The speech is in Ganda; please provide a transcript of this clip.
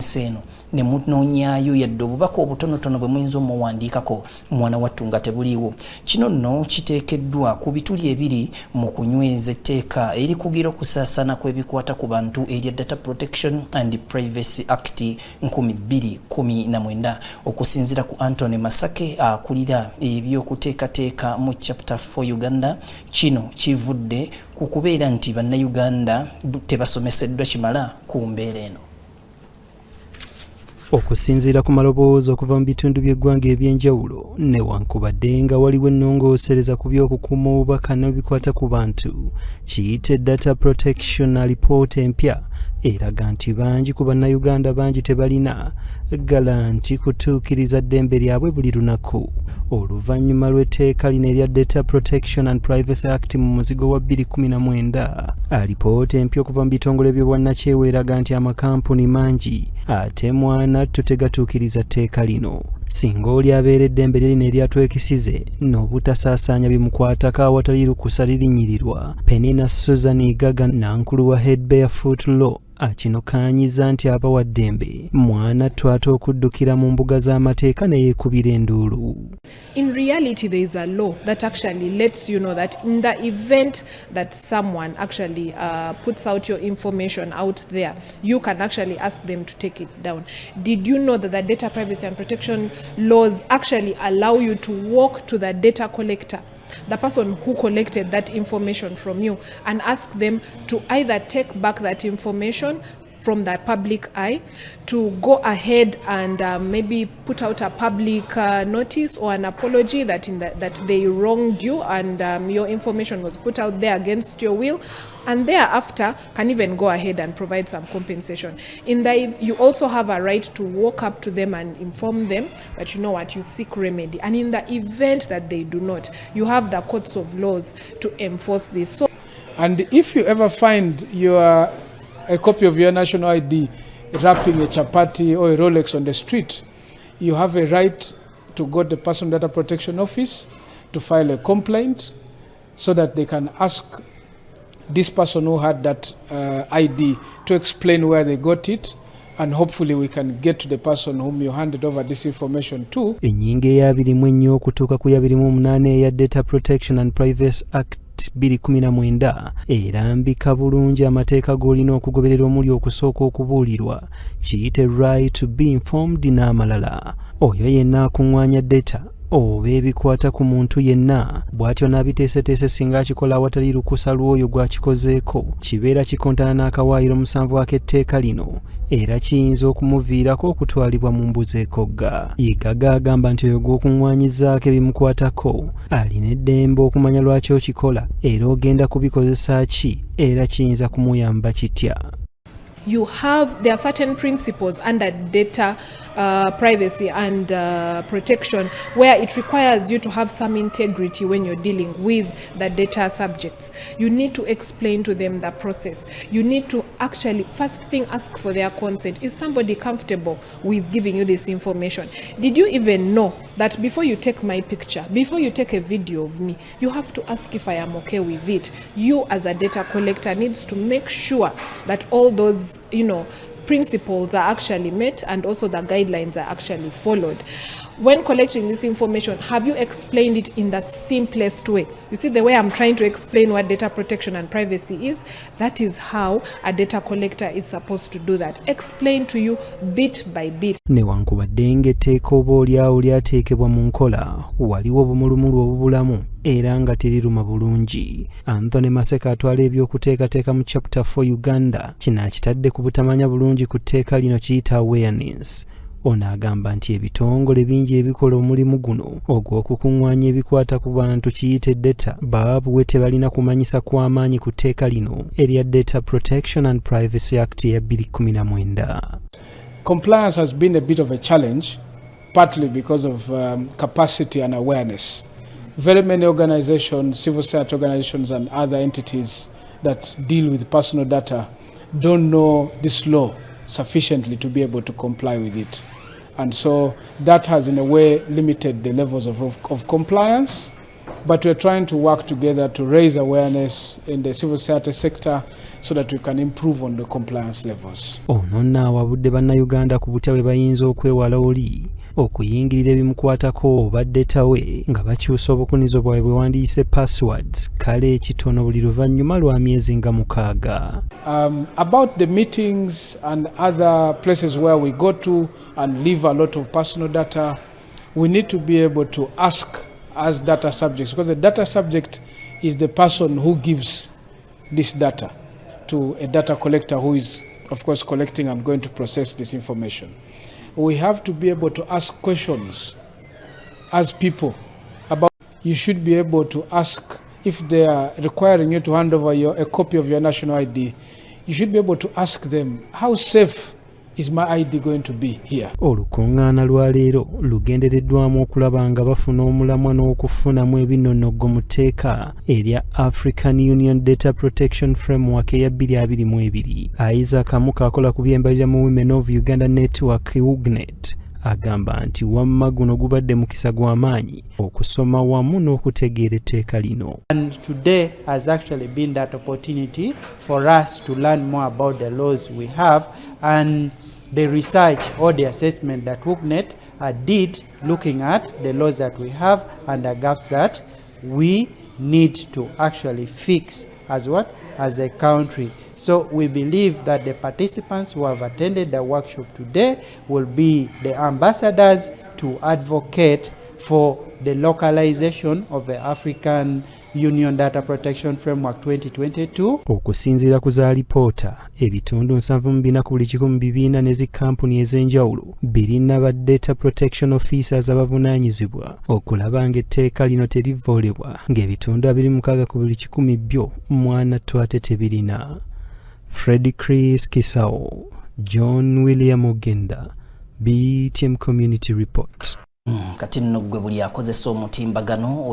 Seno ne munoonyaayo yadde obubaka obutonotono bwe muyinza omuwandiikako mwana wattu nga tebuliiwo. Kino nno kiteekeddwa ku bituli ebiri mu kunyweza etteeka erikugira okusaasaana kw'ebikwata ku bantu erya Data Protection and Privacy Act 2019 okusinziira ku Anthony Masake akulira eby'okuteekateeka mu Chapter 4 Uganda. Kino kivudde ku kubeera nti bannayuganda tebasomeseddwa kimala ku mbeera eno. Okusinziira ku maloboozi okuva mu bitundu by'eggwanga eby'enjawulo newankubadde nga waliwo ennongoosereza ku by'okukuuma obubaka n'ebikwata ku bantu, kiyite Data Protection Report empya eraga nti bangi ku bannayuganda bangi tebalina galanti kutuukiriza ddembe lyabwe buli lunaku. Oluvannyuma lw'etteeka lino erya Data Protection and Privacy Act mu muzigo wa 2019, alipoota empya okuva mu bitongole by'obwannakyewa eraga nti amakampuni mangi ate mwana tutegatuukiriza tteeka lino. Singa oli abeera eddembe lye lino eryatwekisize n'obutasaasaanya bimukwatako awatali lukusa lirinnyirirwa, Penina Susan Igaga nankulu wa Head Barefoot Law akinokaanyiza nti abawa ddembe mwana twata okuddukira mu mbuga z'amateeka ne yeekubira enduulu. In reality, there is a law that actually lets you know that in the event that someone actually puts out your information out there, you can actually ask them to take it down. Did you know that the data privacy and protection laws actually allow you to walk to the data collector, the person who collected that information from you, and ask them to either take back that information from the public eye, to go ahead and maybe put out a public notice or an apology that that they wronged you and your information was put out there against your will, and thereafter can even go ahead and provide some compensation. You also have a right to walk up to them and inform them that you know what, you seek remedy, and in the event that they do not, you have the courts of laws to enforce this. So, and if you ever find a copy of your national ID wrapped in a chapati or a Rolex on the street, you have a right to go to the Personal Data Protection Office to file a complaint so that they can ask this person who had that ID to explain where they got it, and hopefully we can get to the person whom you handed over this information to. Ennyingo eya 24 okutuuka ku ya 28 eya Data Protection and Privacy Act 2019 erambika bulungi amateeka g'olina okugoberera omuli okusooka okubuulirwa, kiyite right to be informed n'amalala. Oyo yenna akuŋŋaanya data oba ebikwata ku muntu yenna bw'atyo n'abiteeseteese singa akikola awatali lukusa lw'oyo gw'akikozeeko, kibeera kikontana n'akawaayiro 7 ak'etteeka lino era kiyinza okumuviirako okutwalibwa mu mbuzi ekogga. Igaga agamba nti oyo gw'okuŋŋwanyizaako ebimukwatako alina eddembe okumanya lwaki okikola era ogenda kubikozesa ki era kiyinza kumuyamba kitya. there are certain principles under data privacy and protection where it requires you to have some integrity when you're dealing with the data subjects. You need to explain to them the process. You need to actually first thing ask for their consent. Is somebody comfortable with giving you this information? Did you even know that before you take my picture, before you take a video of me, you have to ask if I am okay with it? You as a data collector needs to make sure that all those principles are actually met and also the guidelines are actually followed. When collecting this information, have you explained it in the simplest way? You see the way I'm trying to explain what data protection and privacy is? That is how a data collector is supposed to do that. Explain to you bit by bit. Newankubadde ng'etteeka oba olyawo lyateekebwa mu nkola, waliwo obumulumulu obubulamu era nga teriruma bulungi. Anthony Maseka atwala eby'okuteekateeka mu Chapter 4 Uganda kino akitadde ku butamanya bulungi ku tteeka lino kiyita awareness. Ono agamba nti ebitongole bingi ebikola omulimu guno ogw'okukuŋŋaanya ebikwata ku bantu kiyite data baabuwe tebalina kumanyisa kw'amaanyi ku tteeka lino erya Data Protection and Privacy Act ya 2019. Compliance has been a bit of a challenge, partly because of capacity and awareness. Very many organizations, civil society organizations and other entities that deal with personal data don't know this law sufficiently to be able to comply with it. And so that has in a way limited the levels of compliance But we're trying to work together to raise awareness in the civil society sector so that we can improve on the compliance levels. Ono n'awabudde bannayuganda ku butya bwe bayinza okwewala oli okuyingirira ebimukwatako obadde tawe nga bakyusa obukunizo bwabwe bwe wandiise passwords kale kitono buli luvannyuma lwa myezi nga 6. About the meetings and other places where we go to and leave a lot of personal data, we need to be able to ask as data subjects, because the data subject is the person who gives this data to a data collector who is, of course, collecting and going to process this information. We have to be able to ask questions as people about. You should be able to ask if they are requiring you to hand over a copy of your national ID. You should be able to ask them, how safe is my ID going to be here? Olukungaana lwa leero lugendereddwamu okulaba nga bafuna omulamwa n'okufunamu ebinonoggo mu tteeka erya African Union Data Protection Framework eya 2022. Isaac Kamuka akola ku by'embalirira mu Women of Uganda Network WOUGNET agamba nti wamma guno gubadde mukisa gw'amaanyi okusoma wamu n'okutegeera etteeka lino. And today has actually been that opportunity for us to learn more about the laws we have and the research or the assessment that WOUGNET did looking at the laws that we have and the gaps that we need to actually fix as a country. So we believe that the participants who have attended the workshop today will be the ambassadors to advocate for the localization of the African Union Data Protection Framework 2022. Okusinziira ku za lipoota, ebitundu 74 ku buli 100 n'ezi kampuni ez'enjawulo birina ba data protection officers abavunaanyizibwa okulaba ng'etteeka lino terivvoolebwa, ng'ebitundu 26 ku buli 100 byo mwana twate tebirina. Freddy Chris Kisao, John William Ogenda, BTM Community Report. Kati nno gwe buli akozesa omutimbagano